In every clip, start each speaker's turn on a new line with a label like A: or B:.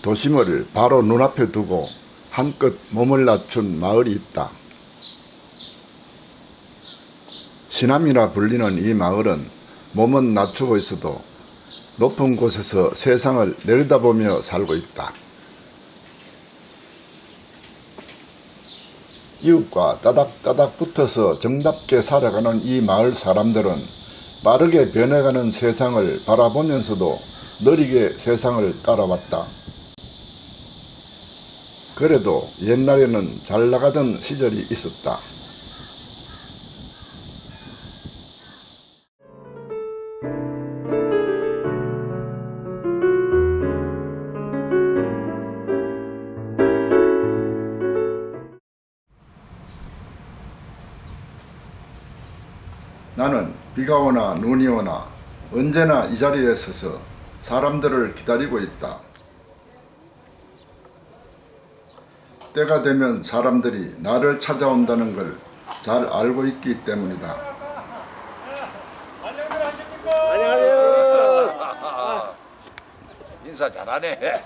A: 도심을 바로 눈앞에 두고 한껏 몸을 낮춘 마을이 있다. 시남이라 불리는 이 마을은 몸은 낮추고 있어도 높은 곳에서 세상을 내려다보며 살고 있다. 이웃과 따닥따닥 붙어서 정답게 살아가는 이 마을 사람들은 빠르게 변해가는 세상을 바라보면서도 느리게 세상을 따라왔다. 그래도 옛날에는 잘 나가던 시절이 있었다. 나는 비가 오나 눈이 오나 언제나 이 자리에 서서 사람들을 기다리고 있다. 때가 되면 사람들이 나를 찾아온다는 걸 잘 알고 있기 때문이다.
B: 안녕하세요. 인사 잘하네.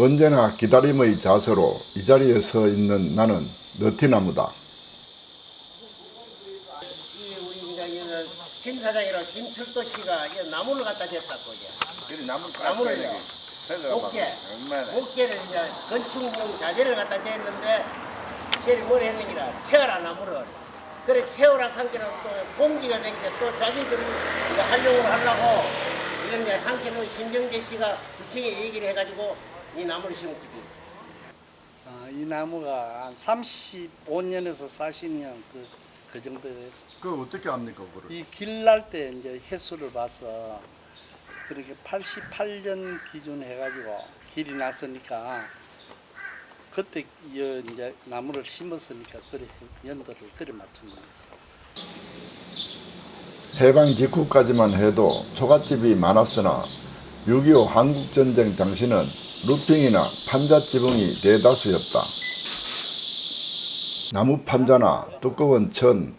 A: 언제나 기다림의 자세로 이 자리에 서 있는 나는 너티나무다.
C: 우리 이제 김 사장이랑 김철도 씨가 이 나무를 갖다 댔다고
B: 그래
C: 나무를요. 목재를 이제 건축용 자재를 갖다 댔는데 쟤이 뭘 했느니라 채워라 나무를. 그래 채워라 한 개는 또 공기가 된 게 또 자기들이 이제 활용을 하려고 이건 이제 한 개는 신정재 씨가 부청에 얘기를 해가지고 이 나무를 심었게 됐어요.
D: 이 나무가 한 35년에서 40년 그 정도 됐어.
A: 그 어떻게 합니까, 그걸?
D: 이 길 날 때 이제 횟수를 봐서 그렇게 88년 기준 해가지고 길이 났으니까 그때 이제 나무를 심었으니까 그래 연도를 그래 맞춘 거예요.
A: 해방 직후까지만 해도 초가집이 많았으나 6.25 한국전쟁 당시는 루핑이나 판자 지붕이 대다수였다. 나무 판자나 두꺼운 천,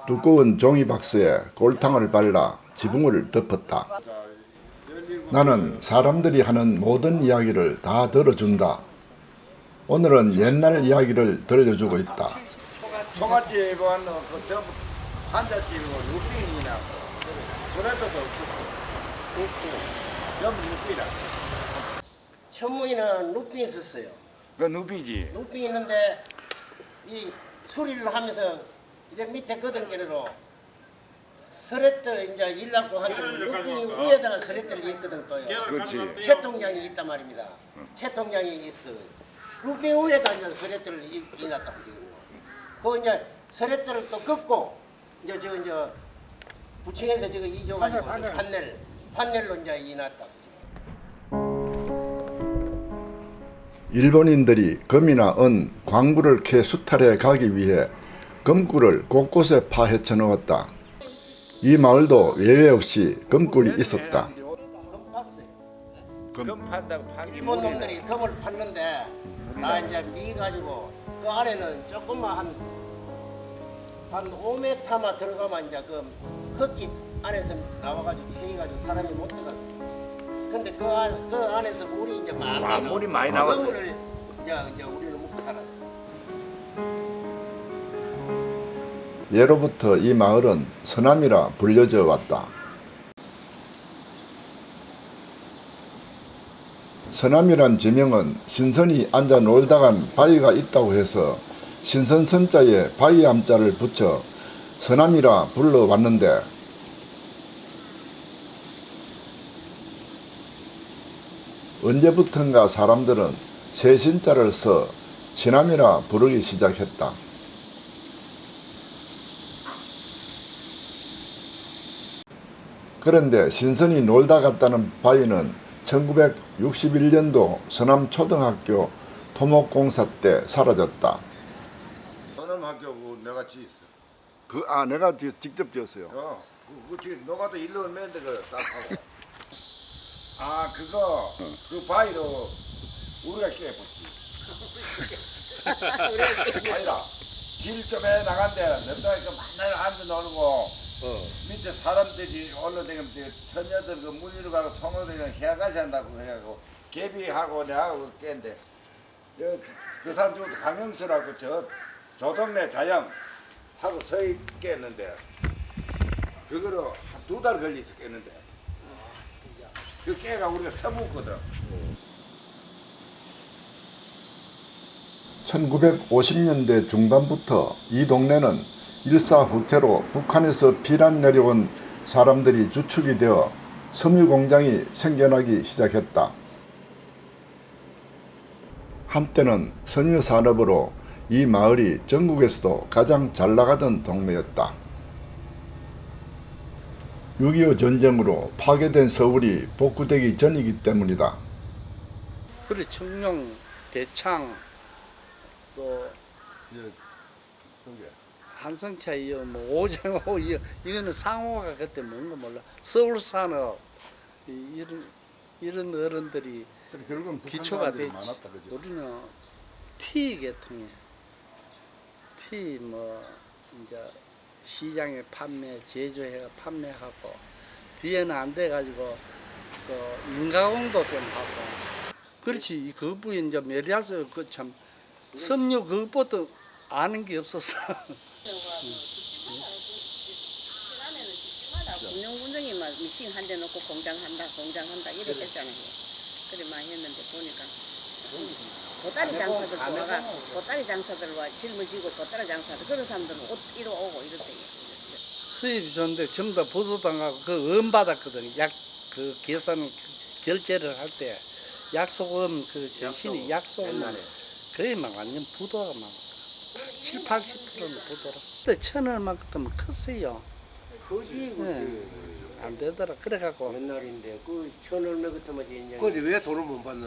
A: 두꺼운 종이 박스에 골탕을 발라 지붕을 덮었다. 나는 사람들이 하는 모든 이야기를 다 들어준다. 오늘은 옛날 이야기를 들려주고 있다.
B: 초가집은 그 전부 한자집이고 루핑이나 그래도 없었고 전부 루핑이라.
C: 천무이는 루핑이 있었어요.
B: 그 누비지.
C: 루핑이 있는데 이 수리를 하면서 이제 밑에 거등개로 서렛들 이제 일납고 한 개는 루핑이 위에다가 서렛들을 있거든 또요.
B: 그렇지.
C: 채통장이 있단 말입니다. 채통장이 있어. 루핑 위에다 이제 서렛들을 이놨다. 그 이제 서렛들을 또 긋고 이제 부층에서 저거 이줘가지고 판넬로 이제 이놨다.
A: 일본인들이 금이나 은, 광구를 캐 수탈해 가기 위해 금굴을 곳곳에 파헤쳐 넣었다. 이 마을도 예외 없이 금굴이 있었다.
B: 금 판다고 파기.
C: 일본 놈들이 금을 팠는데 다 이제 미 가지고 그 안에는 조금만 한 5m만 들어가면 이제 그 흙이 안에서 나와가지고 채이가지고 사람이 못 들어갔어. 근데 그 안에서 물이 이제 많이
B: 물이 많이 나왔어요.
C: 물을 이제 우리는 먹고 살았어.
A: 예로부터 이 마을은 서남이라 불려져 왔다. 서남이란 지명은 신선이 앉아 놀다간 바위가 있다고 해서 신선선자에 바위 함자를 붙여 서남이라 불러왔는데 언제부턴가 사람들은 새 신자를 써 시남이라 부르기 시작했다. 그런데 신선이 놀다 갔다는 바위는 1961년도 서남초등학교 토목공사 때 사라졌다.
B: 서남학교 내가 지었어.
A: 내가 직접 지었어요.
B: 그치 너가도 일로 맨데 그 싹하고. 그거 그 바위로 우리가 깨봤지. 아니라 길 좀 해 나간대. 너가 그 맨날 앉아 놀고. 밑에 사람들이 올라다니면 처녀들 그 물리로 가고 통으로 해가시 한다고 해가지고 개비하고 내하고 깼는데 그 사람 중에 강영수라고 저 동네 자영 하고 서희 깼는데 그거로 2달 걸려서 깼는데 그 깨가 우리가 서북거든.
A: 1950년대 중반부터 이 동네는 일사후퇴로 북한에서 피난 내려온 사람들이 주축이 되어 섬유 공장이 생겨나기 시작했다. 한때는 섬유 산업으로 이 마을이 전국에서도 가장 잘 나가던 동네였다. 6.25 전쟁으로 파괴된 서울이 복구되기 전이기 때문이다.
D: 그래 청룡, 대창 또 한성차 이어 뭐 오장호 이어 이거는 상호가 그때 뭔가 몰라. 서울산업 이런 어른들이
A: 결국은
D: 기초가 됐지. 우리는 티 계통에 티 뭐 이제 시장에 판매 제조해가 판매하고 뒤에는 안 돼 가지고 그 인가공도 좀 하고 그렇지. 그부에 이제 메리아스 그 참 섬유 그것부터 아는 게 없었어.
E: 운영군정이 막 미팅 한 대 놓고 공장한다 이렇게 했잖아요. 그래 많이 했는데 보니까 보따리 장사들 와가 보따리 장사들 와 짊어지고 보따리 장사들 그런 사람들은 옷 이러 오고 이럴 때
D: 수입이 좋은데 전부 다 보수당하고 그 은 받았거든. 약 그 계산 결제를 할 때 약속은 그 전신이 약속은 거의 막 완전 부도가 막 7, 80%는 부도라. 그때 1,000원만 그때면 컸어요.
C: 거기
D: 네. 안 되더라. 그래갖고
C: 옛날인데 그 1,000원 같으면 이제
F: 근데 왜 돈을 못 받는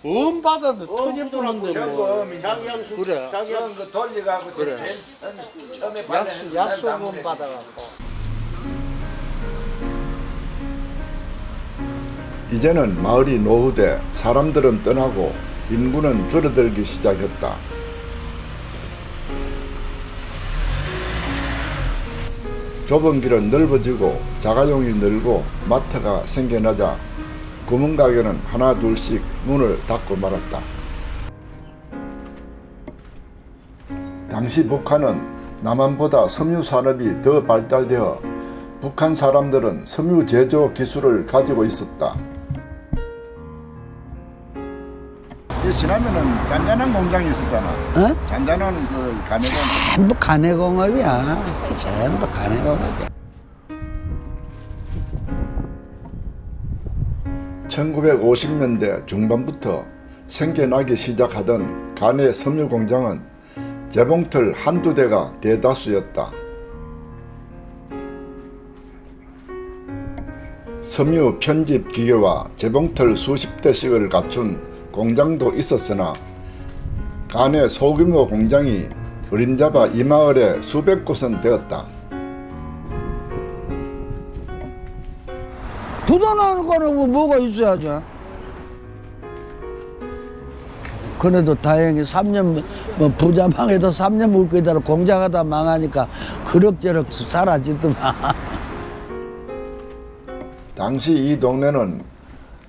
F: 너?
D: 은 받았는데 돈이 부는데 뭐.
B: 저거
D: 그래.
B: 그 돌려가고
D: 그래.
B: 처음에 받는
D: 약속은 받아갖고.
A: 이제는 마을이 노후돼 사람들은 떠나고 인구는 줄어들기 시작했다. 좁은 길은 넓어지고 자가용이 늘고 마트가 생겨나자 구멍가게는 하나 둘씩 문을 닫고 말았다. 당시 북한은 남한보다 섬유 산업이 더 발달되어 북한 사람들은 섬유 제조 기술을 가지고 있었다. 지나면은 잔잔한 공장이 있었잖아.
G: 어?
A: 잔잔한 그 가내공.
G: 전부 가내공업이야. 전부 가내공업이야.
A: 1950년대 중반부터 생겨나기 시작하던 가내 섬유 공장은 재봉틀 한두 대가 대다수였다. 섬유 편집 기계와 재봉틀 수십 대씩을 갖춘 공장도 있었으나 가내 소규모 공장이 어림잡아 이 마을에 수백 곳은 되었다.
G: 부도나는 거는 뭐 뭐가 있어야죠. 그래도 다행히 3년 뭐 부자망해도 3년 묵고 있다가 공장하다 망하니까 그럭저럭 사라지더만.
A: 당시 이 동네는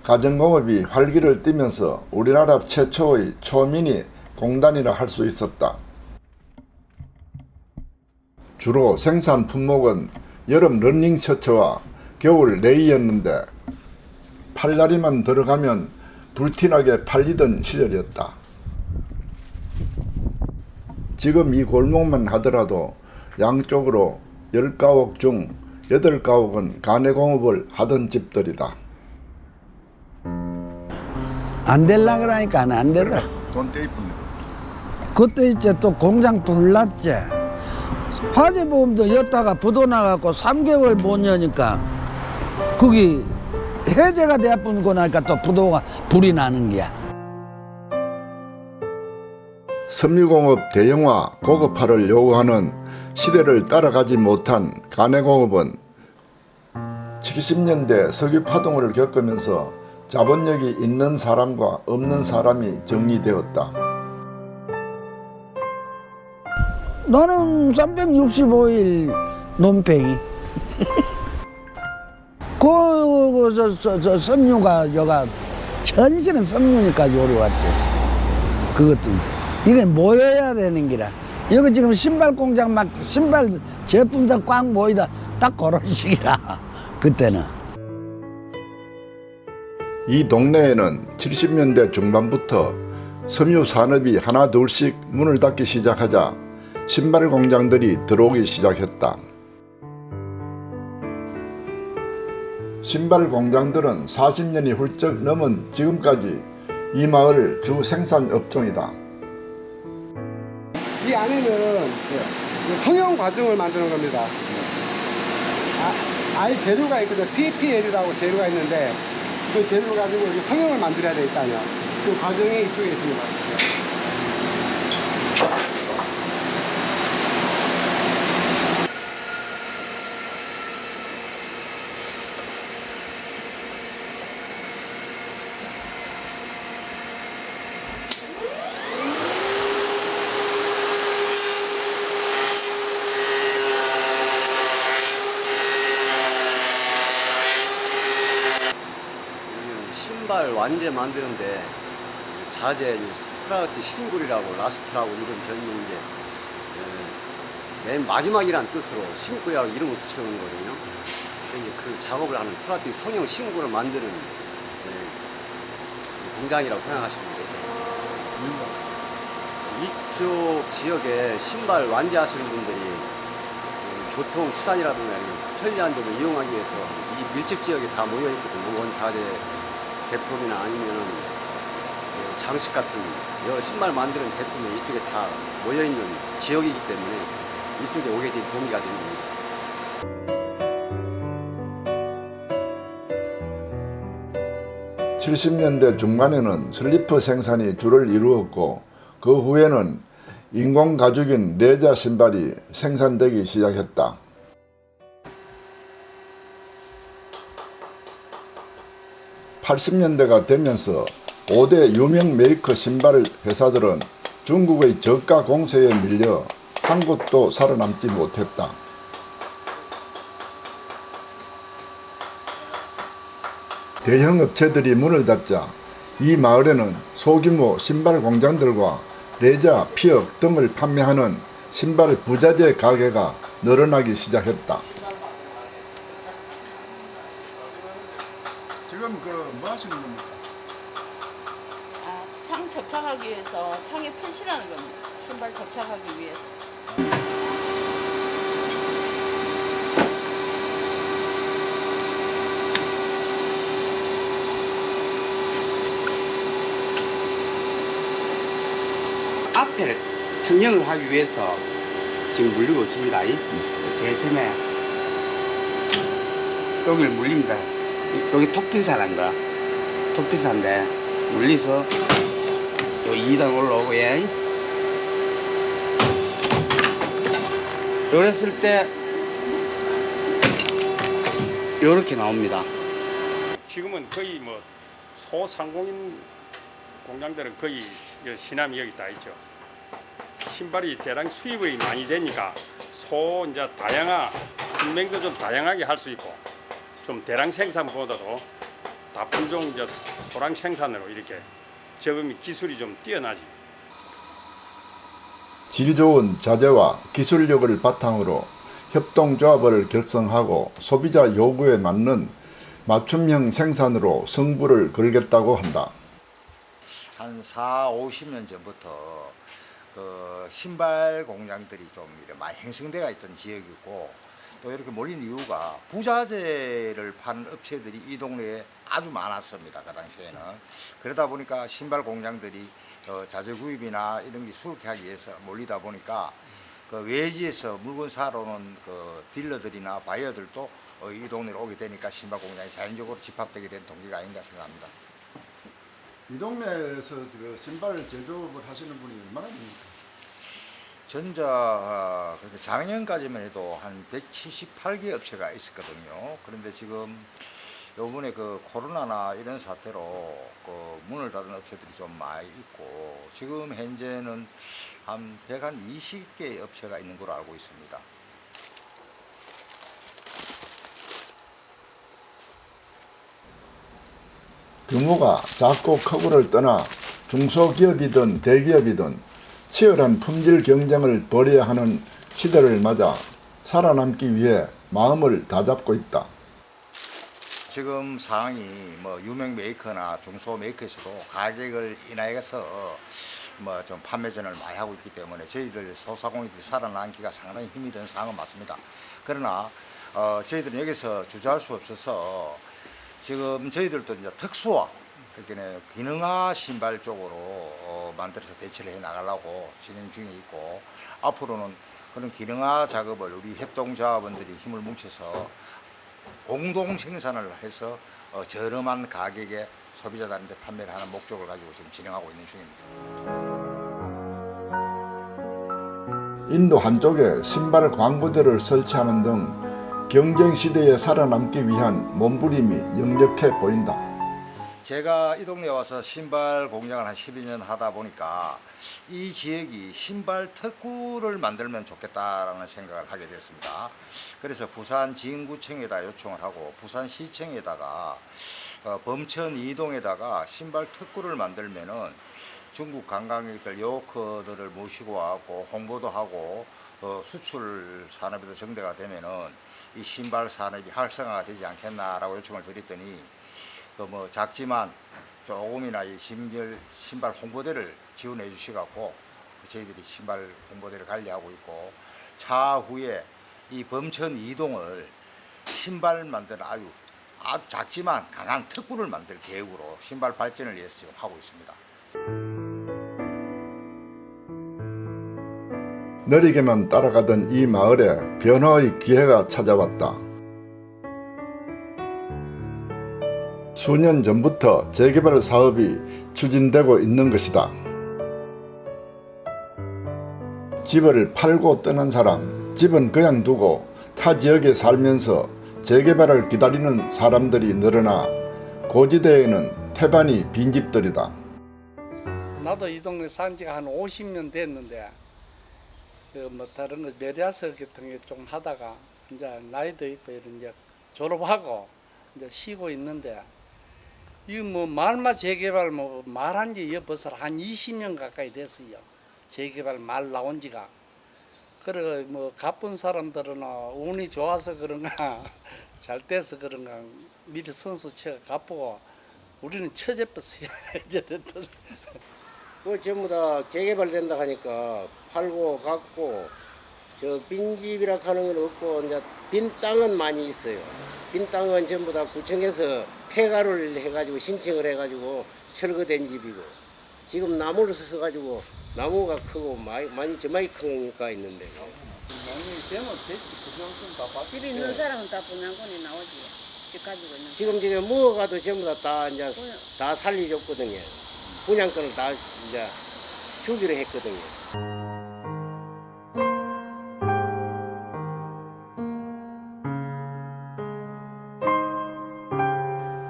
A: 가전공업이 활기를 띠면서 우리나라 최초의 초미니 공단이라 할 수 있었다. 주로 생산 품목은 여름 러닝 셔츠와 겨울 레이였는데 팔다리만 들어가면 불티나게 팔리던 시절이었다. 지금 이 골목만 하더라도 양쪽으로 10가옥 중 8가옥은 가내공업을 하던 집들이다.
G: 안 될라 그러니까 안 되더라.
A: 돈 떼입니다.
G: 그때 이제 또 공장 불났지. 화재보험도 였다가 부도 나갖고 3개월 못 여니까 거기 해제가 돼뿐고 나니까 또 부도가 불이 나는 거야.
A: 섬유공업 대형화 고급화를 요구하는 시대를 따라가지 못한 가내공업은 70년대 석유 파동을 겪으면서 자본력이 있는 사람과 없는 사람이 정리되었다.
G: 나는 365일 논팽이. 저 섬유가 여가 전신은 석륜이까지 오려왔지. 그것도 이게 모여야 되는 기라. 여기 지금 신발 공장 막 신발 제품들 꽉 모이다 딱 그런 식이라 그때는.
A: 이 동네에는 70년대 중반부터 섬유 산업이 하나 둘씩 문을 닫기 시작하자 신발 공장들이 들어오기 시작했다. 신발 공장들은 40년이 훌쩍 넘은 지금까지 이 마을 주 생산 업종이다.
F: 이 안에는 성형 과정을 만드는 겁니다. 알 재료가 있거든요. PPL이라고 재료가 있는데 그 재료를 가지고 성형을 만들어야 되니까요. 그 과정이 이쪽에 있습니다.
H: 신발 완제 만드는데 자재 트라우트 신굴이라고 라스트라고 이런 별명인데 맨 마지막이란 뜻으로 신굴이라고 이름을 붙여놓은 거거든요. 이제 그 작업을 하는 트라우트 성형 신굴을 만드는 공장이라고 생각하시면 되죠. 이쪽 지역에 신발 완제하시는 분들이 교통 수단이라든가 편리한 점을 이용하기 위해서 이 밀집 지역에 다 모여 있거든요. 원자재 제품이나 아니면 장식 같은 여러 신발 만드는 제품이 이쪽에 다 모여있는 지역이기 때문에 이쪽에 오게 된 동기가 된 겁니다.
A: 70년대 중반에는 슬리퍼 생산이 주를 이루었고 그 후에는 인공 가죽인 레자 신발이 생산되기 시작했다. 80년대가 되면서 5대 유명 메이커 신발 회사들은 중국의 저가 공세에 밀려 한 곳도 살아남지 못했다. 대형 업체들이 문을 닫자 이 마을에는 소규모 신발 공장들과 레자, 피혁 등을 판매하는 신발 부자재 가게가 늘어나기 시작했다. 지금 뭐 하시는 겁니까?
E: 창 접착하기 위해서 창에 펜실하는 겁니다. 신발 접착하기 위해서.
I: 앞에 성형을 하기 위해서 지금 물리고 있습니다. 제일 처음에 여기를 물립니다. 여기 톱핀사라는 거. 톱핀사인데 물리서 요 2단 올라오고 예. 요랬을 때 요렇게 나옵니다.
J: 지금은 거의 뭐 소상공인 공장들은 거의 시남이 여기 다 있죠. 신발이 대량 수입이 많이 되니까 이제 다양한 품명도 좀 다양하게 할 수 있고 좀 대량 생산보다도 다품종 이제 소량 생산으로 이렇게 저금이 기술이 좀 뛰어나지.
A: 질 좋은 자재와 기술력을 바탕으로 협동조합을 결성하고 소비자 요구에 맞는 맞춤형 생산으로 승부를 걸겠다고 한다.
K: 한 40-50년 전부터 그 신발 공장들이 좀 이렇게 많이 형성되어 있던 지역이고 또 이렇게 몰린 이유가 부자재를 파는 업체들이 이 동네에 아주 많았습니다. 그 당시에는. 그러다 보니까 신발 공장들이 자재 구입이나 이런 게 수록하기 위해서 몰리다 보니까 그 외지에서 물건 사러 오는 그 딜러들이나 바이어들도 이 동네로 오게 되니까 신발 공장이 자연적으로 집합되게 된 동기가 아닌가 생각합니다.
A: 이 동네에서 그 신발 제조업을 하시는 분이 얼마나 됩니까?
K: 전자 그렇게 작년까지만 해도 한 178개 업체가 있었거든요. 그런데 지금 요번에 그 코로나나 이런 사태로 그 문을 닫은 업체들이 좀 많이 있고 지금 현재는 한 120개의 업체가 있는 걸로 알고 있습니다.
A: 규모가 작고 크고를 떠나 중소기업이든 대기업이든 치열한 품질 경쟁을 벌여야 하는 시대를 맞아 살아남기 위해 마음을 다잡고 있다.
K: 지금 상황이 뭐 유명 메이커나 중소 메이커에서도 가격을 인하해서 뭐 좀 판매전을 많이 하고 있기 때문에 저희들 소상공인들이 살아남기가 상당히 힘이 드는 상황은 맞습니다. 그러나 저희들은 여기서 주저할 수 없어서 지금 저희들도 이제 특수화, 그러니까 기능화 신발 쪽으로 만들어서 대체를 해 나가려고 진행 중에 있고, 앞으로는 그런 기능화 작업을 우리 협동조합원들이 힘을 뭉쳐서 공동 생산을 해서 저렴한 가격에 소비자들한테 판매를 하는 목적을 가지고 지금 진행하고 있는 중입니다.
A: 인도 한쪽에 신발 광고대를 설치하는 등 경쟁 시대에 살아남기 위한 몸부림이 역력해 보인다.
K: 제가 이 동네에 와서 신발 공장을 한 12년 하다 보니까 이 지역이 신발 특구를 만들면 좋겠다라는 생각을 하게 됐습니다. 그래서 부산 진구청에다 요청을 하고 부산시청에다가 범천 이동에다가 신발 특구를 만들면은 중국 관광객들 여호커들을 모시고 와갖고 홍보도 하고 수출 산업에도 정대가 되면은 이 신발 산업이 활성화가 되지 않겠나라고 요청을 드렸더니 뭐 작지만 조금이나 이 신발 홍보대를 지원해 주시갖고 저희들이 신발 홍보대를 관리하고 있고, 차후에 이 범천 이동을 신발 만드는 아주 작지만 강한 특구를 만들 계획으로 신발 발전을 위해서 지금 하고 있습니다.
A: 느리게만 따라가던 이 마을에 변화의 기회가 찾아왔다. 수년 전부터 재개발 사업이 추진되고 있는 것이다. 집을 팔고 떠난 사람, 집은 그냥 두고 타 지역에 살면서 재개발을 기다리는 사람들이 늘어나 고지대에는 태반이 빈 집들이다.
D: 나도 이 동네 산 지가 한 50년 됐는데 뭐 다른 거 메리아스 같은 게 좀 하다가 이제 나이도 있고 이제 졸업하고 이제 쉬고 있는데, 이 뭐 말마 재개발 뭐 말한 지 벌써 한 20년 가까이 됐어요. 재개발 말 나온 지가. 그래 뭐 가쁜 사람들은 운이 좋아서 그런가 잘 돼서 그런가 미리 선수채가 갚고, 우리는 처제버스야 이제 됐다.
C: 그 전부 다 재개발된다 하니까 팔고 갖고, 저 빈집이라 하는 건 없고 이제 빈 땅은 많이 있어요. 빈 땅은 전부 다 구청에서 폐가를 해가지고 신청을 해가지고 철거된 집이고, 지금 나무를 써가지고 나무가 크고 많이 저마이 큰 거가 있는데.
E: 집에 있는 사람은 다 분양권이 나오지. 집 가지고 있는.
C: 지금 무어가도 전부 다 이제 다 살려줬거든요. 분양권을 다 이제 주기로 했거든요.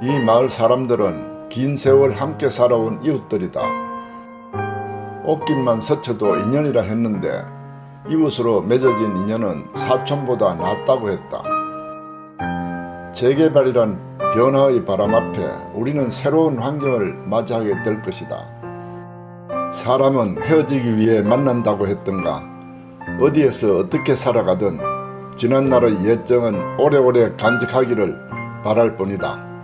A: 이 마을 사람들은 긴 세월 함께 살아온 이웃들이다. 옷깃만 스쳐도 인연이라 했는데 이웃으로 맺어진 인연은 사촌보다 낫다고 했다. 재개발이란 변화의 바람 앞에 우리는 새로운 환경을 맞이하게 될 것이다. 사람은 헤어지기 위해 만난다고 했던가, 어디에서 어떻게 살아가든 지난날의 옛정은 오래오래 간직하기를 바랄 뿐이다.